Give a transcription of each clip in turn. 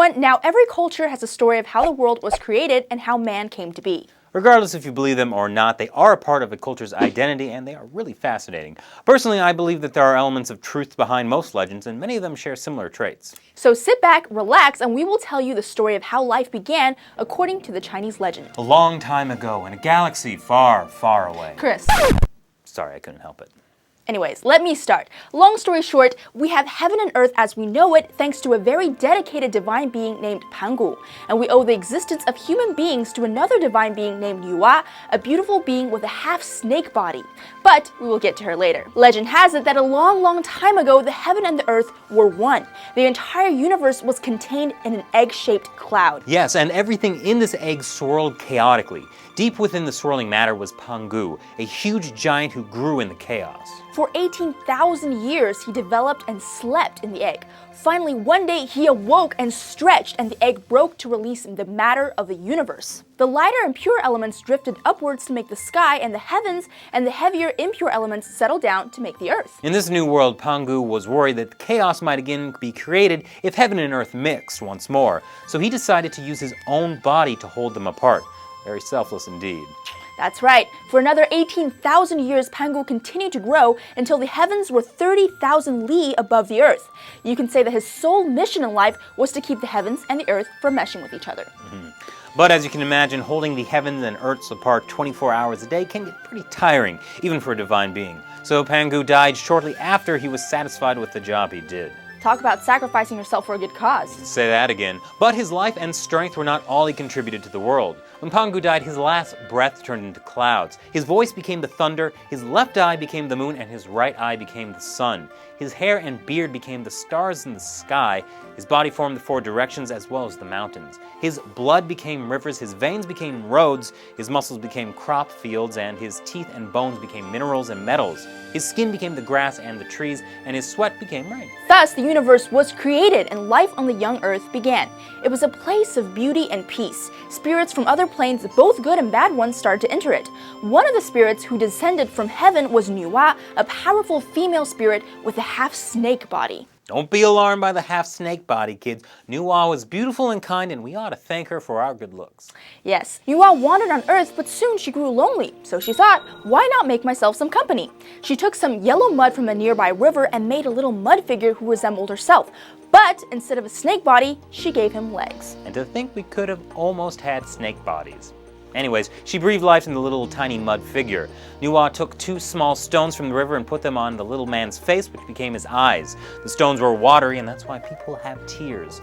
everyone, now every culture has a story of how the world was created and how man came to be. Regardless if you believe them or not, they are a part of a culture's identity and they are really fascinating. Personally, I believe that there are elements of truth behind most legends and many of them share similar traits. So sit back, relax, and we will tell you the story of how life began according to the Chinese legend. A long time ago in a galaxy far, far away. Chris. Sorry, I couldn't help it. Anyways, let me start. Long story short, we have heaven and earth as we know it thanks to a very dedicated divine being named Pangu. And we owe the existence of human beings to another divine being named Nuwa, a beautiful being with a half-snake body. But we will get to her later. Legend has it that a long, long time ago, the heaven and the earth were one. The entire universe was contained in an egg-shaped cloud. Yes, and everything in this egg swirled chaotically. Deep within the swirling matter was Pangu, a huge giant who grew in the chaos. For 18,000 years, he developed and slept in the egg. Finally, one day, he awoke and stretched, and the egg broke to release the matter of the universe. The lighter and pure elements drifted upwards to make the sky and the heavens, and the heavier impure elements settled down to make the earth. In this new world, Pangu was worried that chaos might again be created if heaven and earth mixed once more, so he decided to use his own body to hold them apart. Very selfless indeed. That's right. For another 18,000 years, Pangu continued to grow until the heavens were 30,000 li above the earth. You can say that his sole mission in life was to keep the heavens and the earth from meshing with each other. But as you can imagine, holding the heavens and earths apart 24 hours a day can get pretty tiring, even for a divine being. So Pangu died shortly after he was satisfied with the job he did. Talk about sacrificing yourself for a good cause. Say that again. But his life and strength were not all he contributed to the world. When Pangu died, his last breath turned into clouds. His voice became the thunder, his left eye became the moon, and his right eye became the sun. His hair and beard became the stars in the sky. His body formed the four directions as well as the mountains. His blood became rivers, his veins became roads, his muscles became crop fields, and his teeth and bones became minerals and metals. His skin became the grass and the trees, and his sweat became rain. Thus, the universe was created and life on the young earth began. It was a place of beauty and peace. Spirits from other planes, both good and bad ones, started to enter it. One of the spirits who descended from heaven was Nuwa, a powerful female spirit with a half-snake body. Don't be alarmed by the half-snake body, kids. Nuwa was beautiful and kind, and we ought to thank her for our good looks. Yes, Nuwa wandered on Earth, but soon she grew lonely, so she thought, why not make myself some company? She took some yellow mud from a nearby river and made a little mud figure who resembled herself. But instead of a snake body, she gave him legs. And to think we could have almost had snake bodies. Anyways, she breathed life in the little tiny mud figure. Nuwa took two small stones from the river and put them on the little man's face, which became his eyes. The stones were watery, and that's why people have tears.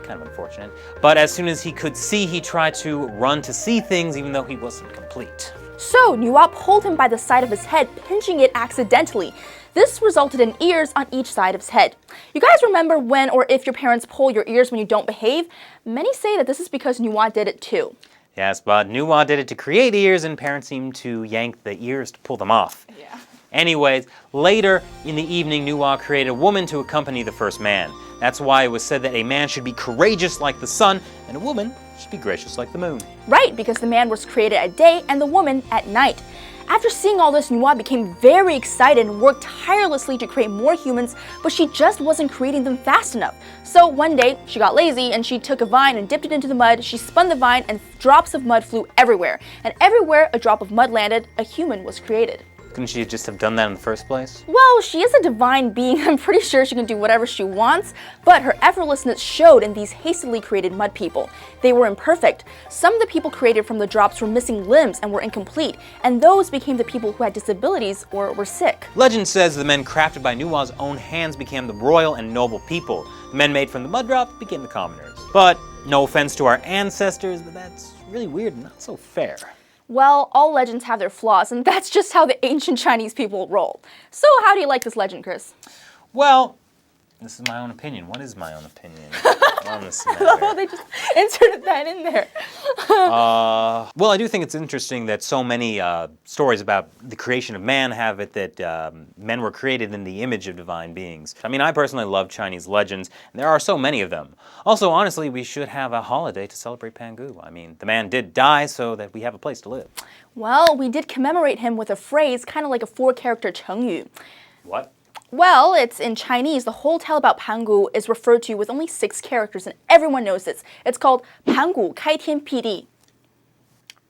Kind of unfortunate. But as soon as he could see, he tried to run to see things, even though he wasn't complete. So Nuwa pulled him by the side of his head, pinching it accidentally. This resulted in ears on each side of his head. You guys remember when or if your parents pull your ears when you don't behave? Many say that this is because Nuwa did it too. Yes, but Nuwa did it to create ears, and parents seemed to yank the ears to pull them off. Yeah. Anyways, later in the evening, Nuwa created a woman to accompany the first man. That's why it was said that a man should be courageous like the sun, and a woman should be gracious like the moon. Right, because the man was created at day and the woman at night. After seeing all this, Nuwa became very excited and worked tirelessly to create more humans, but she just wasn't creating them fast enough. So one day, she got lazy and she took a vine and dipped it into the mud. She spun the vine and drops of mud flew everywhere. And everywhere a drop of mud landed, a human was created. Couldn't she just have done that in the first place? Well, she is a divine being. I'm pretty sure she can do whatever she wants, but her effortlessness showed in these hastily created mud people. They were imperfect. Some of the people created from the drops were missing limbs and were incomplete, and those became the people who had disabilities or were sick. Legend says the men crafted by Nuwa's own hands became the royal and noble people. The men made from the mud drops became the commoners. But no offense to our ancestors, but that's really weird and not so fair. Well, all legends have their flaws, and that's just how the ancient Chinese people roll. So how do you like this legend, Chris? Well, this is my own opinion. What is my own opinion on this matter? Oh, they just inserted that in there. Well, I do think it's interesting that so many stories about the creation of man have it that men were created in the image of divine beings. I mean, I personally love Chinese legends, and there are so many of them. Also, honestly, we should have a holiday to celebrate Pangu. I mean, the man did die so that we have a place to live. Well, we did commemorate him with a phrase, kind of like a 4-character 成语. What? Well, it's in Chinese. The whole tale about Pangu is referred to with only 6 characters, and everyone knows this. It's called Pangu 开天辟地.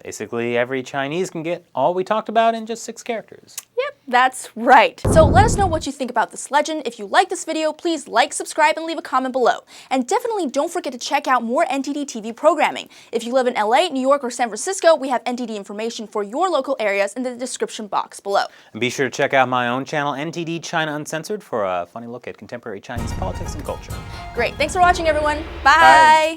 Basically, every Chinese can get all we talked about in just 6 characters. Yep, that's right. So let us know what you think about this legend. If you like this video, please like, subscribe, and leave a comment below. And definitely don't forget to check out more NTD TV programming. If you live in LA, New York, or San Francisco, we have NTD information for your local areas in the description box below. And be sure to check out my own channel, NTD China Uncensored, for a funny look at contemporary Chinese politics and culture. Great. Thanks for watching, everyone. Bye.